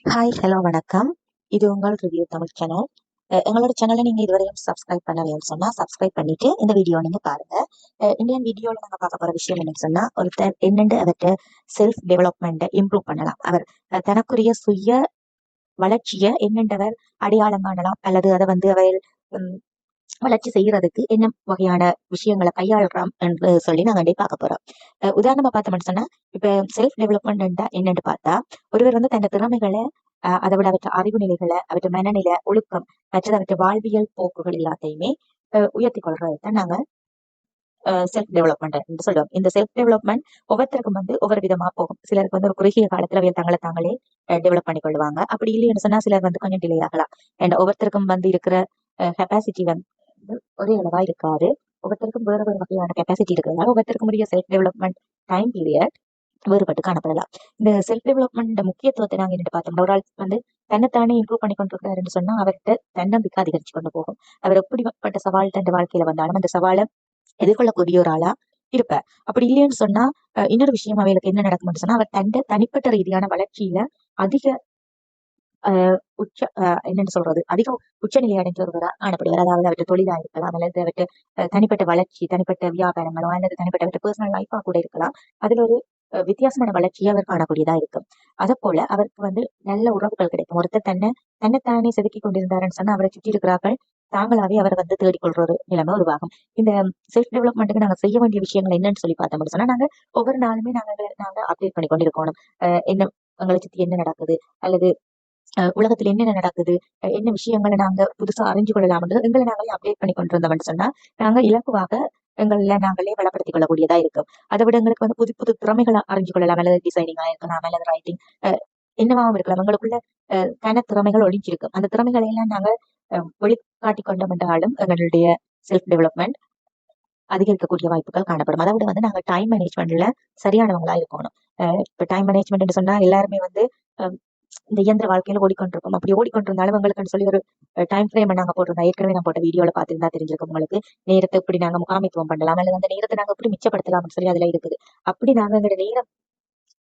Hi hello வணக்கம். இது உங்கள் ரிவ்யூ தமிழ் சேனல். எங்களோட சேனலை நீங்கள் இதுவரையும் சப்ஸ்கிரைப் பண்ணலைன்னு சொன்னால் சப்ஸ்கிரைப் பண்ணிட்டு இந்த வீடியோ நீங்கள் பாருங்க. இந்தியன் வீடியோவில் நாங்கள் பார்க்க போகிற விஷயம் என்னன்னு சொன்னால், ஒருத்தர் என்னென்று அவர்கிட்ட செல்ஃப் டெவலப்மெண்ட்டை இம்ப்ரூவ் பண்ணலாம். அவர் தனக்குரிய சுய வளர்ச்சியை என்னென்றவர் அடையாளம் காணலாம், அல்லது அதை அவர் உம், வளர்ச்சி செய்யறதுக்கு என்ன வகையான விஷயங்களை கையாளுறோம் என்று சொல்லி நாங்கள் அண்டை பார்க்க போறோம். உதாரணமா பார்த்தோம்னு சொன்னா, இப்ப செல்ஃப் டெவலப்மெண்ட் என்னன்னு பார்த்தா, ஒருவர் தன் திறமைகளை அதை விட அவற்ற அறிவு நிலைகளை, அவற்ற மனநிலை, ஒழுக்கம், மற்றது அவற்ற வாழ்வியல் போக்குகள் எல்லாத்தையுமே உயர்த்தி கொள்றது தான் நாங்க செல்ஃப் டெவலப்மெண்ட் என்று சொல்லுவோம். இந்த செல்ஃப் டெவலப்மெண்ட் ஒவ்வொருத்தருக்கும் ஒவ்வொரு விதமா போகும். சிலருக்கு ஒரு குறுகிய காலத்துல தங்களை தாங்களே டெவலப் பண்ணி கொள்வாங்க. அப்படி இல்லைன்னு சொன்னா சிலர் கொஞ்சம் டிலே ஆகலாம். அண்ட் ஒவ்வொருத்தருக்கும் இருக்கிற கெப்பாசிட்டி ஒரே அளவா இருக்காது. ஒவ்வொருத்தருக்கும் வேறு வேறு வகையான கெப்பாசிட்டி இருக்கிறதால ஒவ்வொருத்தருக்கும் உரிய செல்ஃப் டெவலப்மெண்ட் டைம் பீரியட் வேறுபட்டு காணப்படலாம். இந்த செல்ஃப் டெவலப்மெண்ட் முக்கியத்துவத்தை நாங்க என்னட்டு பார்த்தோம்னா, ஒரு ஆள் தன்னைத்தானே இம்ப்ரூவ் பண்ணி கொண்டிருக்கிறாருன்னு சொன்னா அவர்கிட்ட தன்னம்பிக்கை அதிகரிச்சு கொண்டு போகும். அவர் எப்படிப்பட்ட சவால் தன் வாழ்க்கையில வந்தாலும் அந்த சவாலை எதிர்கொள்ளக்கூடிய ஒரு ஆளா இருப்பார். அப்படி இல்லைன்னு சொன்னா இன்னொரு விஷயம் அவைகளுக்கு என்ன நடக்கும்னு சொன்னா, அவர் தனிப்பட்ட ரீதியான வளர்ச்சியில அதிக உச்ச என்னன்னு சொல்றது, அதிக உச்சநிலை அடைஞ்ச ஒருவரா காணப்படுவார். அதாவது அவற்றை தொழிலா இருக்கலாம், அல்லது அவற்றை தனிப்பட்ட வளர்ச்சி, தனிப்பட்ட வியாபாரங்களோ, அல்லது தனிப்பட்ட பர்சனல் லைஃபா கூட இருக்கலாம். அதுல ஒரு வித்தியாசமான வளர்ச்சியை அவர் காணக்கூடியதா இருக்கும். அதை போல அவருக்கு நல்ல உறவுகள் கிடைக்கும். ஒருத்தர் தன்னைத்தானே செதுக்கி கொண்டிருந்தாருன்னு சொன்னா அவரை சுற்றி இருக்கிறார்கள் தாங்களாவே அவர் தேடிக்கொள்ற ஒரு நிலைமை உருவாகும். இந்த செல்ஃப் டெவலப்மெண்ட்டுக்கு நாங்க செய்ய வேண்டிய விஷயங்கள் என்னன்னு சொல்லி பார்த்தோம்னு சொன்னா, நாங்க ஒவ்வொரு நாளுமே நாங்க அப்டேட் பண்ணி கொண்டிருக்கணும். என்ன எங்களை சுத்தி என்ன நடக்குது, அல்லது உலகத்துல என்னென்ன நடக்குது, என்ன விஷயங்களை நாங்க புதுசா அறிஞ்சு கொள்ளலாம், எங்களை நாங்களே அப்டேட் பண்ணி கொண்டு இருந்தோம்னு சொன்னா நாங்க இலக்குவாக எங்களை நாங்களே வளப்படுத்திக் கொள்ளக்கூடியதா இருக்கும். அதை விட எங்களுக்கு புது புது திறமைகளை அறிஞ்சு கொள்ளலாம், அல்லது டிசைனிங்கா இருக்கலாம், அல்லது ரைட்டிங், என்னவாகவும் இருக்கலாம். எங்களுக்குள்ள கன திறமைகள் ஒழிஞ்சிருக்கும். அந்த திறமைகளை எல்லாம் நாங்க வெளிக்காட்டி கொண்டோம் என்றாலும் எங்களுடைய செல்ஃப் டெவலப்மெண்ட் அதிகரிக்கக்கூடிய வாய்ப்புகள் காணப்படும். அதை விட நாங்க டைம் மேனேஜ்மெண்ட்ல சரியானவங்களா இருக்கணும். இப்ப டைம் மேனேஜ்மெண்ட் சொன்னா எல்லாருமே இந்த இயந்திர வாழ்க்கையில ஓடிக்கொண்டிருக்கும். அப்படி ஓடிக்கொண்டிருந்தாலும் உங்களுக்கு சொல்லி ஒரு டைம் ஃப்ரேம் நாங்க போட்டிருந்தோம். ஏற்கனவே நான் போட்ட வீடியோல பார்த்திருந்தா தெரிஞ்சிருக்கும் உங்களுக்கு. நேரத்தை எப்படி நாங்க முகாமைத்துவம் பண்ணலாம், அல்லது அந்த நேரத்தை நாங்க எப்படி மிச்சப்படுத்தலாம்னு சொல்லி அதுல இருக்குது. அப்படி நாங்க எங்களோட நேரம்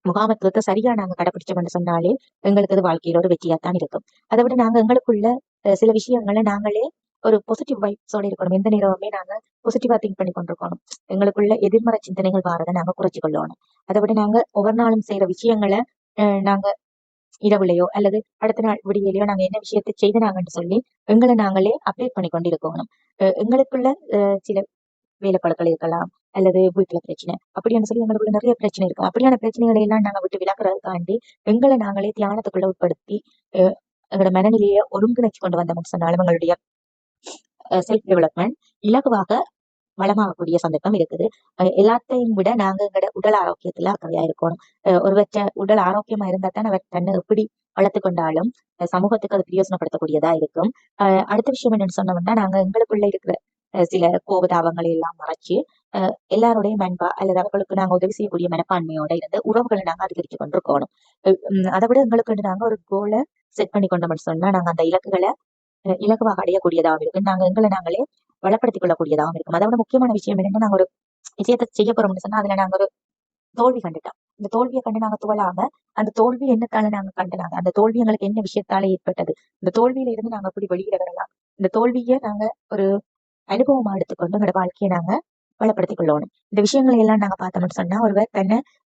முகாமத்துவத்தை சரியா நாங்க கடைபிடிச்சோம்னு சொன்னாலே எங்களுக்கு அது வாழ்க்கையில ஒரு வெற்றியாத்தான் இருக்கும். அதை விட நாங்க எங்களுக்குள்ள சில விஷயங்களை நாங்களே ஒரு பாசிட்டிவ் வைப்ஸோட இருக்கணும். எந்த நேரமுமே நாங்க பாசிட்டிவா திங்க் பண்ணி கொண்டிருக்கணும். எங்களுக்குள்ள எதிர்மறை சிந்தனைகள் வாரதை நாங்க குறைச்சு கொள்ளணும். அதை விட நாங்க ஒவ்வொரு நாளும் செய்யற விஷயங்களை நாங்க இரவுலையோ அல்லது அடுத்த நாள் விடியலையோ நாங்க என்ன விஷயத்தை செய்தனாங்கன்னு சொல்லி எங்களை நாங்களே அப்டேட் பண்ணி கொண்டிருக்கணும். எங்களுக்குள்ள சில வேலைப்பழக்கள் இருக்கலாம், அல்லது வீட்டுல பிரச்சனை அப்படின்னு சொல்லி எங்களுக்குள்ள நிறைய பிரச்சனை இருக்கும். அப்படியான பிரச்சனைகளை எல்லாம் நாங்க விட்டு விலகுறதுக்காண்டி எங்களை நாங்களே தியானத்துக்குள்ள உட்படுத்தி எங்களோட மனநிலையை ஒருங்கிணைச்சு கொண்டு வந்தோம்னு சொன்னாலும் எங்களுடைய செல்ஃப் டெவலப்மெண்ட் இலகுவாக வளமாகக்கூடிய சந்தர்ப்பம் இருக்குது. எல்லாத்தையும் விட நாங்க எங்களோட உடல் ஆரோக்கியத்துல அக்கறையா இருக்கணும். ஒருவற்ற உடல் ஆரோக்கியமா இருந்தா தான் அவர் தன்னை எப்படி வளர்த்து கொண்டாலும் சமூகத்துக்கு அது பிரயோசனப்படுத்தக்கூடியதா இருக்கும். அடுத்த விஷயம் என்னன்னு சொன்னோம்னா, நாங்க எங்களுக்குள்ள இருக்கிற சில கோபதாபங்களை எல்லாம் மறைச்சு எல்லாருடைய அன்பா அல்லது அவர்களுக்கு நாங்க உதவி செய்யக்கூடிய மனப்பான்மையோட இருந்து உறவுகளை நாங்க அதிகரிச்சு கொண்டிருக்கணும். அதை விட எங்களுக்கு நாங்க ஒரு கோலை செட் பண்ணி கொண்டோம்னு சொன்னா நாங்க அந்த இலக்குகளை இலகுவாக அடையக்கூடியதாகவும் இருக்கு. நாங்க எங்களை நாங்களே வளப்படுத்திக் கொள்ளக்கூடியதாகவும் இருக்கும். அதை விட முக்கியமான விஷயம் என்னன்னா, நாங்க ஒரு விஷயத்தை செய்ய போறோம்னு சொன்னா அதுல நாங்க ஒரு தோல்வி கண்டுட்டோம். இந்த தோல்வியை கண்டு நாங்க துவளாம அந்த தோல்வி என்னத்தால நாங்க கண்டுனாங்க, அந்த தோல்வி எங்களுக்கு என்ன விஷயத்தால ஏற்பட்டது, இந்த தோல்வியில இருந்து நாங்க எப்படி வெளியில வரலாம், இந்த தோல்வியை நாங்க ஒரு அனுபவமா எடுத்துக்கொண்டு எங்களோட வாழ்க்கையை நாங்க வளப்படுத்திக் கொள்ளணும். இந்த விஷயங்களை எல்லாம் நாங்க பார்த்தோம்னு சொன்னா ஒருவர்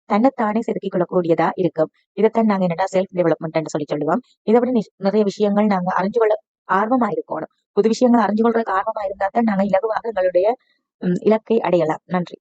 தன்னைத்தானே செதுக்கிக் கொள்ளக்கூடியதா இருக்கும். இதைத்தான் நாங்க என்னடா செல்ஃப் டெவலப்மெண்ட் சொல்லுவோம். இதை விட நிறைய விஷயங்கள் நாங்க அறிஞ்சு கொள்ள ஆர்வமா இருக்கணும். புது விஷயங்கள் அறிஞ்சு கொள்றதுக்கு ஆர்வமா இருந்தா தான் நாங்க இலகுவாக எங்களுடைய இலக்கை அடையலாம். நன்றி.